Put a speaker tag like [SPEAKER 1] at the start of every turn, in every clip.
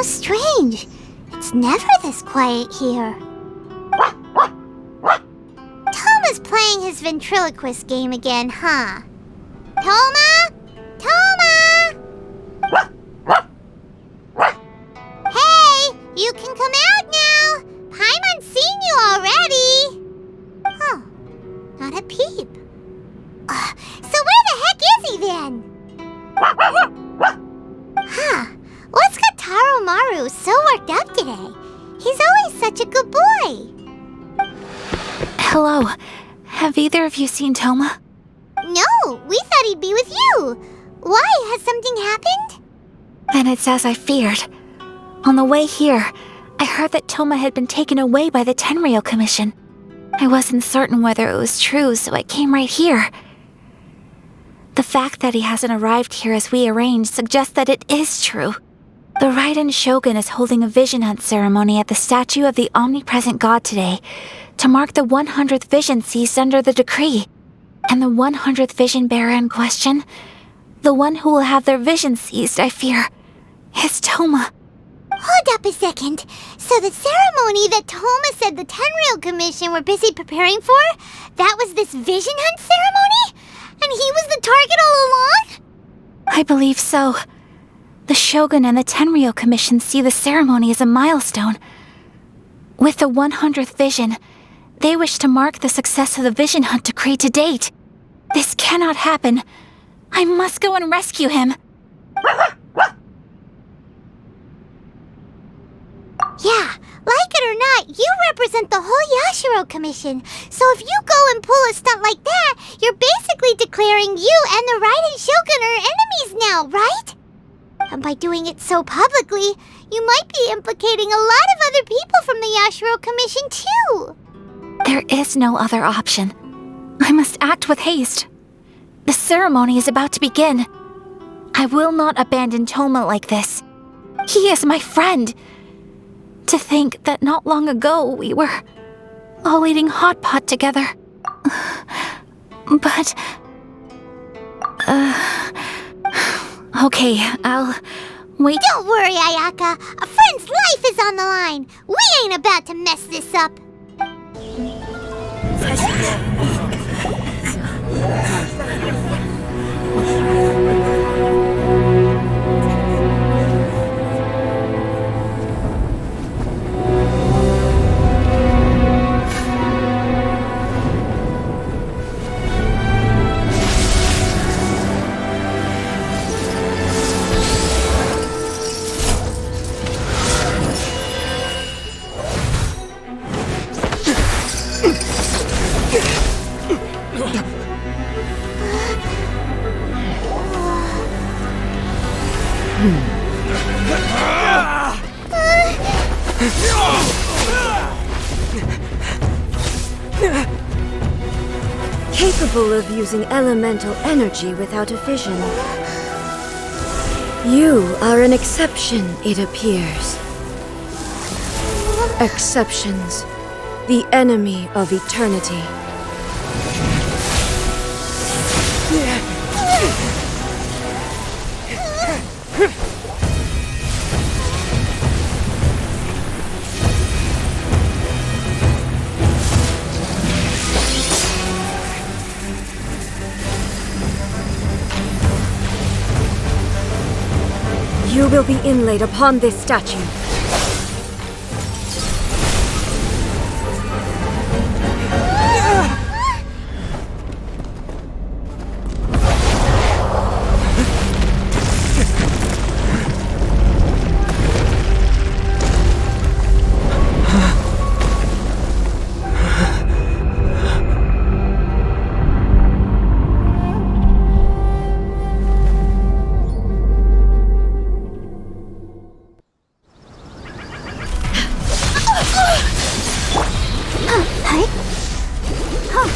[SPEAKER 1] How strange. It's never this quiet here. Toma's playing his ventriloquist game again, huh? Toma? Toma! Hey, you can come out now. Paimon's seen you already. Oh, not a peep. So where the heck is he then? Huh, what's got Taro Maru so worked up today? He's always such a good boy.
[SPEAKER 2] Hello. Have either of you seen Toma?
[SPEAKER 1] No, we thought he'd be with you. Why? Has something happened?
[SPEAKER 2] Then it's as I feared. On the way here, I heard that Toma had been taken away by the Tenryou Commission. I wasn't certain whether it was true, so I came right here. The fact that he hasn't arrived here as we arranged suggests that it is true. The Raiden Shogun is holding a vision hunt ceremony at the statue of the omnipresent god today to mark the 100th vision seized under the decree. And the 100th vision bearer in question, the one who will have their vision seized, I fear, is Toma.
[SPEAKER 1] Hold up a second. So the ceremony that Toma said the Tenryou Commission were busy preparing for, that was this vision hunt ceremony? And he was the target all along?
[SPEAKER 2] I believe so. The Shogun and the Tenryou Commission see the ceremony as a milestone. With the 100th vision, they wish to mark the success of the vision hunt decree to date. This cannot happen. I must go and rescue him.
[SPEAKER 1] Yeah, like it or not, you represent the whole Yashiro Commission. So if you go and pull a stunt like that, you're basically declaring you and the Raiden Shogun are enemies now, right? And by doing it so publicly, you might be implicating a lot of other people from the Yashiro Commission too.
[SPEAKER 2] There is no other option. I must act with haste. The ceremony is about to begin. I will not abandon Toma like this. He is my friend. To think that not long ago we were all eating hot pot together. But... Okay, I'll wait.
[SPEAKER 1] Don't worry, Ayaka. A friend's life is on the line. We ain't about to mess this up.
[SPEAKER 3] Capable of using elemental energy without a fission. You are an exception, it appears. Exceptions, the enemy of eternity. You will be inlaid upon this statue.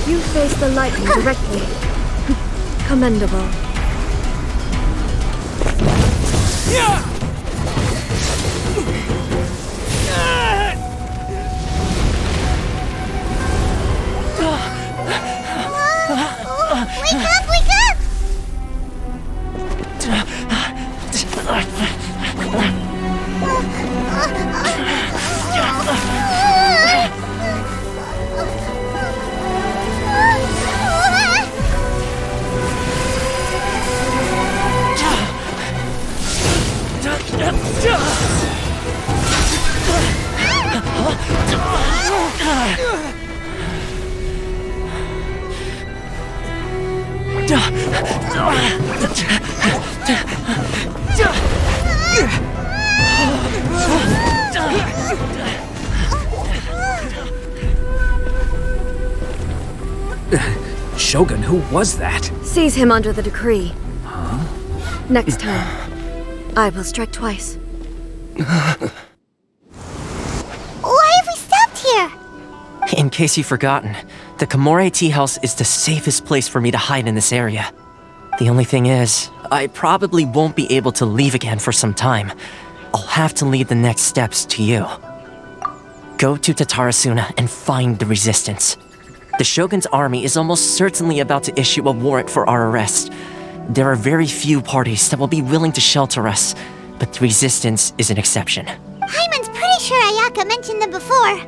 [SPEAKER 3] You face the lightning directly. Commendable.
[SPEAKER 1] Wake up, wake up!
[SPEAKER 4] Shogun, who was that?
[SPEAKER 3] Seize him under the decree. Huh? Next time, I will strike twice.
[SPEAKER 1] Why have we stopped here?
[SPEAKER 5] In case you've forgotten, the Komore Tea House is the safest place for me to hide in this area. The only thing is, I probably won't be able to leave again for some time. I'll have to leave the next steps to you. Go to Tatarasuna and find the resistance. The Shogun's army is almost certainly about to issue a warrant for our arrest. There are very few parties that will be willing to shelter us, but the resistance is an exception.
[SPEAKER 1] Hyman's pretty sure Ayaka mentioned them before.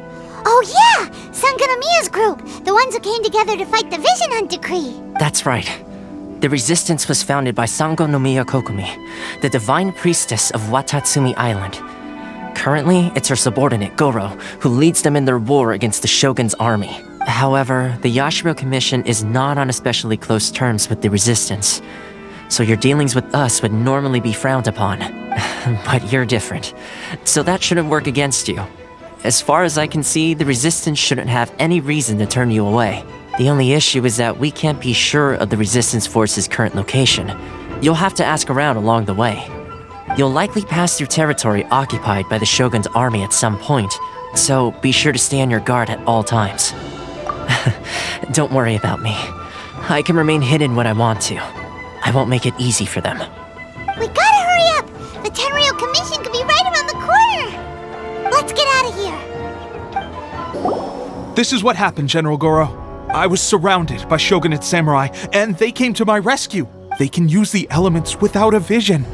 [SPEAKER 1] Oh yeah! Sangonomiya's group! The ones who came together to fight the Vision Hunt Decree!
[SPEAKER 5] That's right. The resistance was founded by Sangonomiya Kokomi, the divine priestess of Watatsumi Island. Currently, it's her subordinate, Gorou, who leads them in their war against the Shogun's army. However, the Yashiro Commission is not on especially close terms with the resistance, so your dealings with us would normally be frowned upon. But you're different, so that shouldn't work against you. As far as I can see, the resistance shouldn't have any reason to turn you away. The only issue is that we can't be sure of the resistance force's current location. You'll have to ask around along the way. You'll likely pass through territory occupied by the Shogun's army at some point, so be sure to stay on your guard at all times. Don't worry about me. I can remain hidden when I want to. I won't make it easy for them.
[SPEAKER 1] We gotta hurry up! The Tenryou Commission could be right around the corner! Let's get out of here!
[SPEAKER 6] This is what happened, General Gorou. I was surrounded by Shogunate samurai, and they came to my rescue. They can use the elements without a vision.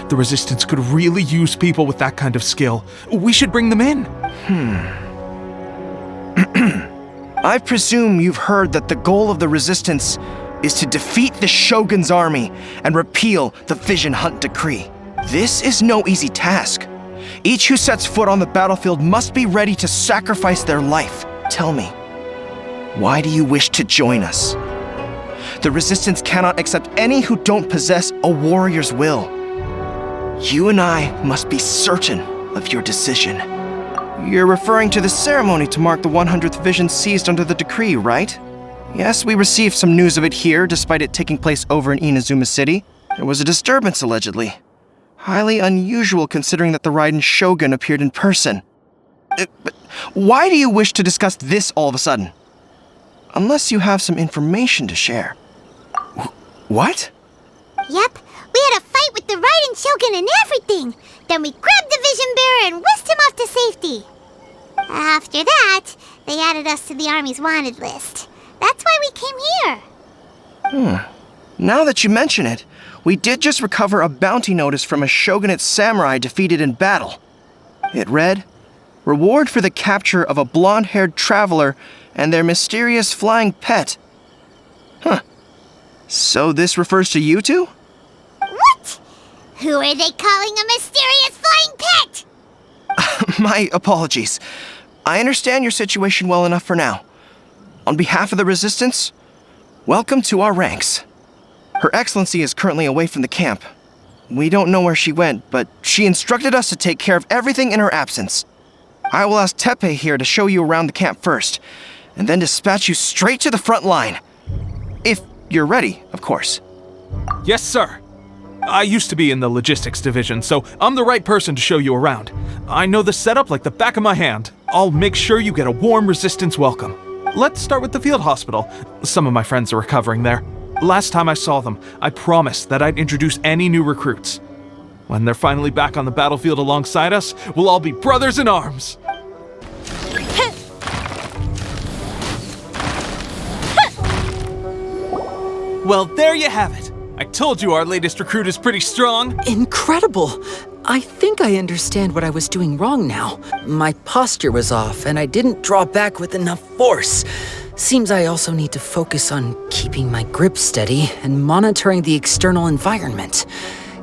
[SPEAKER 6] The Resistance could really use people with that kind of skill. We should bring them in.
[SPEAKER 7] I presume you've heard that the goal of the Resistance is to defeat the Shogun's army and repeal the Vision Hunt Decree. This is no easy task. Each who sets foot on the battlefield must be ready to sacrifice their life. Tell me, why do you wish to join us? The Resistance cannot accept any who don't possess a warrior's will. You and I must be certain of your decision. You're referring to the ceremony to mark the 100th Vision seized under the decree, right? Yes, we received some news of it here, despite it taking place over in Inazuma City. There was a disturbance, allegedly. Highly unusual considering that the Raiden Shogun appeared in person. But why do you wish to discuss this all of a sudden? Unless you have some information to share. What?
[SPEAKER 1] Yep, we had a fight with the Raiden Shogun and everything! Then we grabbed the Vision Bearer and whisked him off to safety. After that, they added us to the Army's wanted list. That's why we came here.
[SPEAKER 7] Now that you mention it, we did just recover a bounty notice from a Shogunate samurai defeated in battle. It read, "Reward for the capture of a blonde-haired traveler and their mysterious flying pet." So this refers to you two?
[SPEAKER 1] What? Who are they calling a mysterious flying pet?
[SPEAKER 7] My apologies. I understand your situation well enough for now. On behalf of the Resistance, welcome to our ranks. Her Excellency is currently away from the camp. We don't know where she went, but she instructed us to take care of everything in her absence. I will ask Teppei here to show you around the camp first, and then dispatch you straight to the front line. If you're ready, of course.
[SPEAKER 6] Yes, sir. I used to be in the logistics division, so I'm the right person to show you around. I know the setup like the back of my hand. I'll make sure you get a warm Resistance welcome. Let's start with the field hospital. Some of my friends are recovering there. Last time I saw them, I promised that I'd introduce any new recruits. When they're finally back on the battlefield alongside us, we'll all be brothers in arms. Well, there you have it. I told you our latest recruit is pretty strong.
[SPEAKER 4] Incredible! I think I understand what I was doing wrong now. My posture was off, and I didn't draw back with enough force. Seems I also need to focus on keeping my grip steady and monitoring the external environment.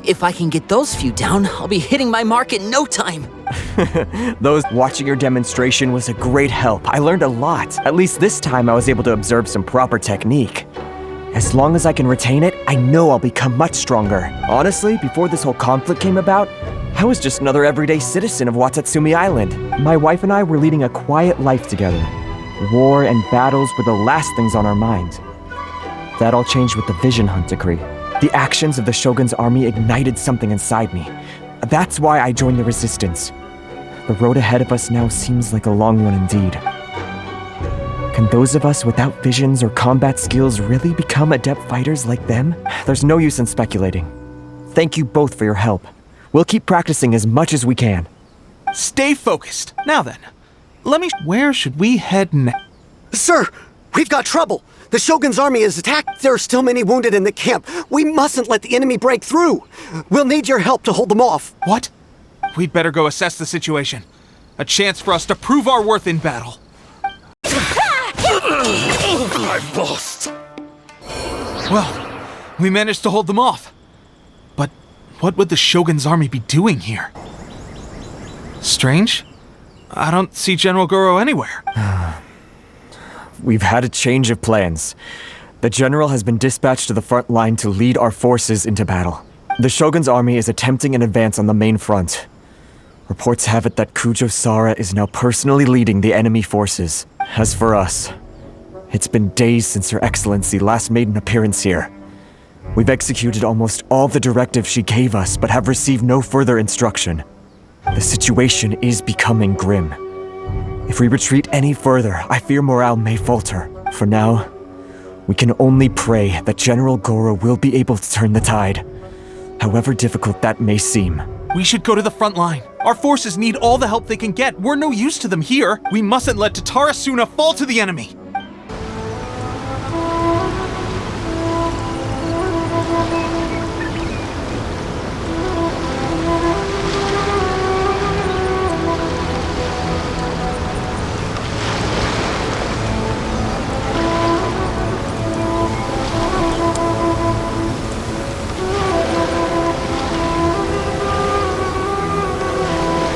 [SPEAKER 4] If I can get those few down, I'll be hitting my mark in no time.
[SPEAKER 8] Watching your demonstration was a great help. I learned a lot. At least this time I was able to observe some proper technique. As long as I can retain it, I know I'll become much stronger. Honestly, before this whole conflict came about, I was just another everyday citizen of Watatsumi Island. My wife and I were leading a quiet life together. War and battles were the last things on our mind. That all changed with the Vision Hunt decree. The actions of the Shogun's army ignited something inside me. That's why I joined the resistance. The road ahead of us now seems like a long one indeed. Can those of us without visions or combat skills really become adept fighters like them? There's no use in speculating. Thank you both for your help. We'll keep practicing as much as we can.
[SPEAKER 6] Stay focused. Now then, where should we head next?
[SPEAKER 9] Sir, we've got trouble. The Shogun's army is attacked. There are still many wounded in the camp. We mustn't let the enemy break through. We'll need your help to hold them off.
[SPEAKER 6] What? We'd better go assess the situation. A chance for us to prove our worth in battle.
[SPEAKER 9] I've lost.
[SPEAKER 6] Well, we managed to hold them off. But what would the Shogun's army be doing here? Strange. I don't see General Gorou anywhere.
[SPEAKER 8] We've had a change of plans. The general has been dispatched to the front line to lead our forces into battle. The Shogun's army is attempting an advance on the main front. Reports have it that Kujo Sara is now personally leading the enemy forces. As for us, it's been days since Her Excellency last made an appearance here. We've executed almost all the directives she gave us, but have received no further instruction. The situation is becoming grim. If we retreat any further, I fear morale may falter. For now, we can only pray that General Gorou will be able to turn the tide, however difficult that may seem.
[SPEAKER 6] We should go to the front line. Our forces need all the help they can get. We're no use to them here. We mustn't let Tatarasuna fall to the enemy.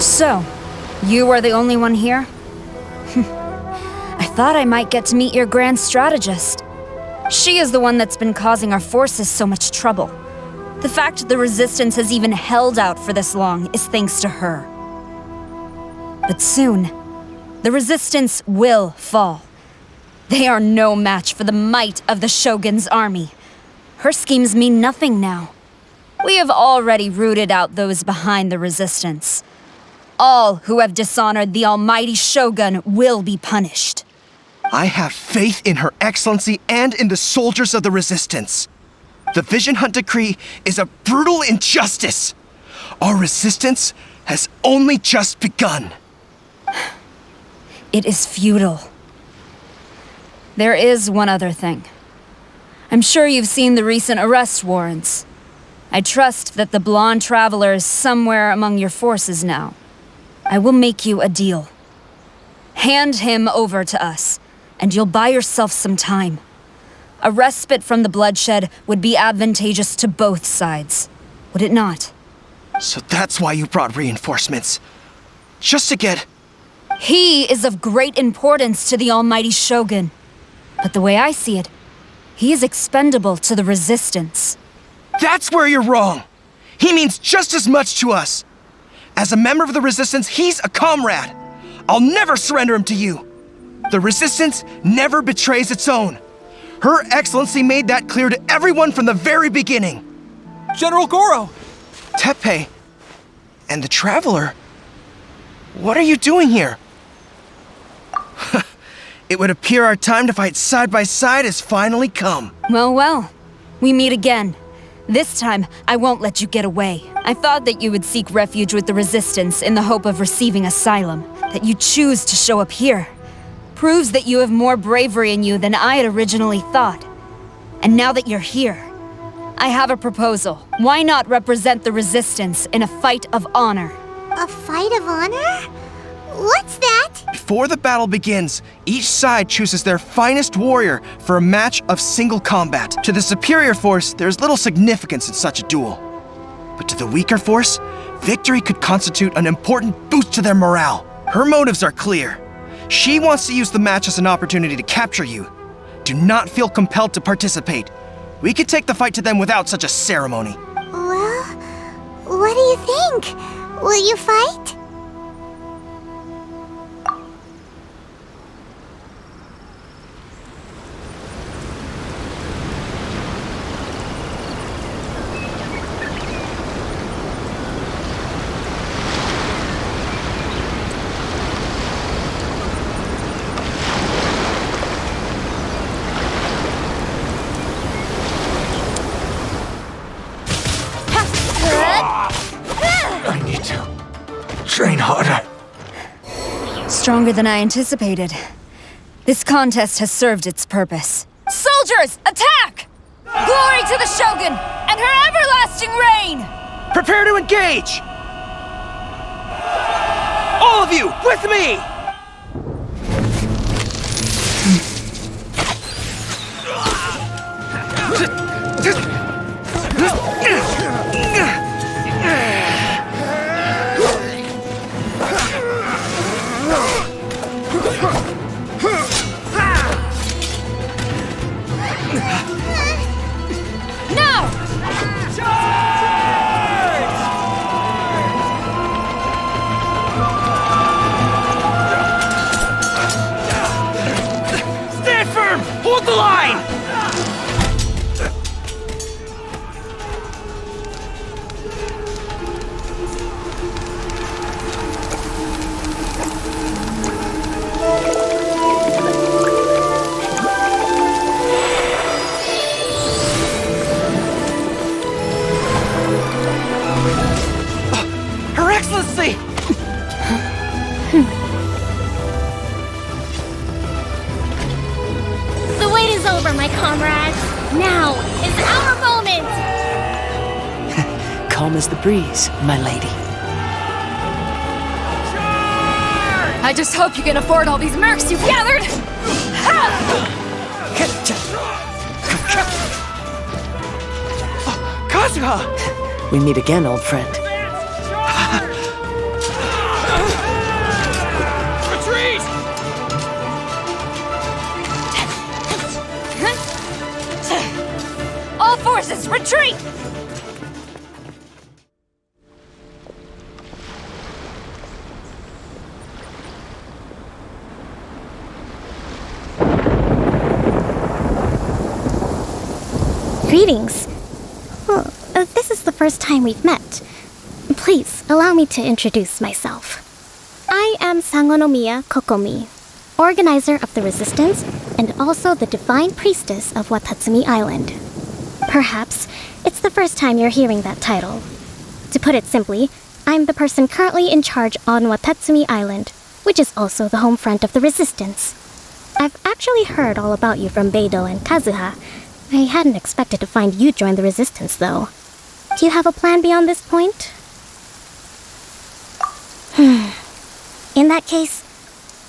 [SPEAKER 10] So, you are the only one here? I thought I might get to meet your grand strategist. She is the one that's been causing our forces so much trouble. The fact the Resistance has even held out for this long is thanks to her. But soon, the Resistance will fall. They are no match for the might of the Shogun's army. Her schemes mean nothing now. We have already rooted out those behind the Resistance. All who have dishonored the almighty Shogun will be punished.
[SPEAKER 7] I have faith in Her Excellency and in the soldiers of the Resistance. The Vision Hunt decree is a brutal injustice. Our resistance has only just begun.
[SPEAKER 10] It is futile. There is one other thing. I'm sure you've seen the recent arrest warrants. I trust that the blonde traveler is somewhere among your forces now. I will make you a deal. Hand him over to us, and you'll buy yourself some time. A respite from the bloodshed would be advantageous to both sides, would it not?
[SPEAKER 7] So that's why you brought reinforcements. Just to get...
[SPEAKER 10] He is of great importance to the almighty Shogun. But the way I see it, he is expendable to the Resistance.
[SPEAKER 7] That's where you're wrong. He means just as much to us. As a member of the Resistance, he's a comrade. I'll never surrender him to you. The Resistance never betrays its own. Her Excellency made that clear to everyone from the very beginning.
[SPEAKER 6] General Gorou!
[SPEAKER 7] Teppei and the Traveler? What are you doing here? It would appear our time to fight side by side has finally come.
[SPEAKER 10] Well, we meet again. This time, I won't let you get away. I thought that you would seek refuge with the Resistance in the hope of receiving asylum. That you choose to show up here proves that you have more bravery in you than I had originally thought. And now that you're here, I have a proposal. Why not represent the Resistance in a fight of honor?
[SPEAKER 1] A fight of honor? What's that?
[SPEAKER 7] Before the battle begins, each side chooses their finest warrior for a match of single combat. To the superior force, there's little significance in such a duel. But to the weaker force, victory could constitute an important boost to their morale. Her motives are clear. She wants to use the match as an opportunity to capture you. Do not feel compelled to participate. We could take the fight to them without such a ceremony.
[SPEAKER 1] Well, what do you think? Will you fight?
[SPEAKER 8] I need to train harder.
[SPEAKER 10] Stronger than I anticipated. This contest has served its purpose. Soldiers, attack! Glory to the Shogun and her everlasting reign!
[SPEAKER 7] Prepare to engage! All of you, with me! Stand firm! Hold the line! Her Excellency!
[SPEAKER 1] The wait is over, my comrades. Now is our moment!
[SPEAKER 11] Calm as the breeze, my lady.
[SPEAKER 10] I just hope you can afford all these mercs you've gathered!
[SPEAKER 7] Kazuha!
[SPEAKER 11] We meet again, old friend.
[SPEAKER 7] Retreat!
[SPEAKER 10] All forces, retreat!
[SPEAKER 1] Greetings. Well, this is the first time we've met. Please, allow me to introduce myself. I am Sangonomiya Kokomi, organizer of the Resistance and also the Divine Priestess of Watatsumi Island. Perhaps it's the first time you're hearing that title. To put it simply, I'm the person currently in charge on Watatsumi Island, which is also the home front of the Resistance. I've actually heard all about you from Beidou and Kazuha. I hadn't expected to find you join the Resistance, though. Do you have a plan beyond this point? In that case,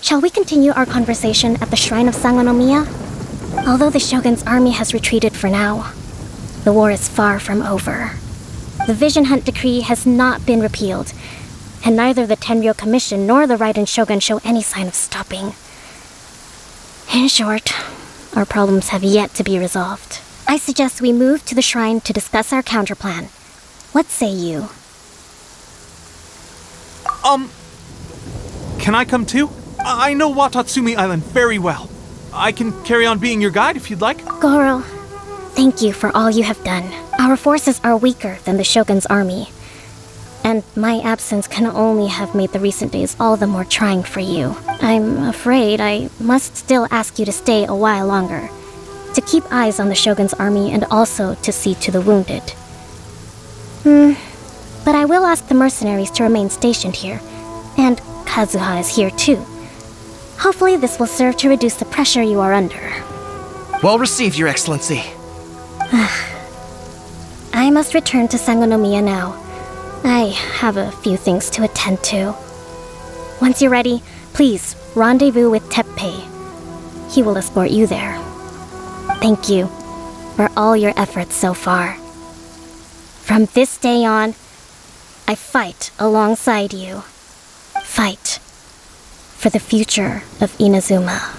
[SPEAKER 1] shall we continue our conversation at the Shrine of Sangonomiya? Although the Shogun's army has retreated for now, the war is far from over. The Vision Hunt Decree has not been repealed, and neither the Tenryou Commission nor the Raiden Shogun show any sign of stopping. In short, our problems have yet to be resolved. I suggest we move to the shrine to discuss our counterplan. What say you?
[SPEAKER 6] Can I come too? I know Watatsumi Island very well. I can carry on being your guide if you'd like.
[SPEAKER 1] Gorou, thank you for all you have done. Our forces are weaker than the Shogun's army, and my absence can only have made the recent days all the more trying for you. I'm afraid I must still ask you to stay a while longer, to keep eyes on the Shogun's army and also to see to the wounded. But I will ask the mercenaries to remain stationed here, and Kazuha is here too. Hopefully this will serve to reduce the pressure you are under.
[SPEAKER 7] Well received, Your Excellency.
[SPEAKER 1] I must return to Sangonomiya now. I have a few things to attend to. Once you're ready, please rendezvous with Teppei. He will escort you there. Thank you for all your efforts so far. From this day on, I fight alongside you. Fight for the future of Inazuma.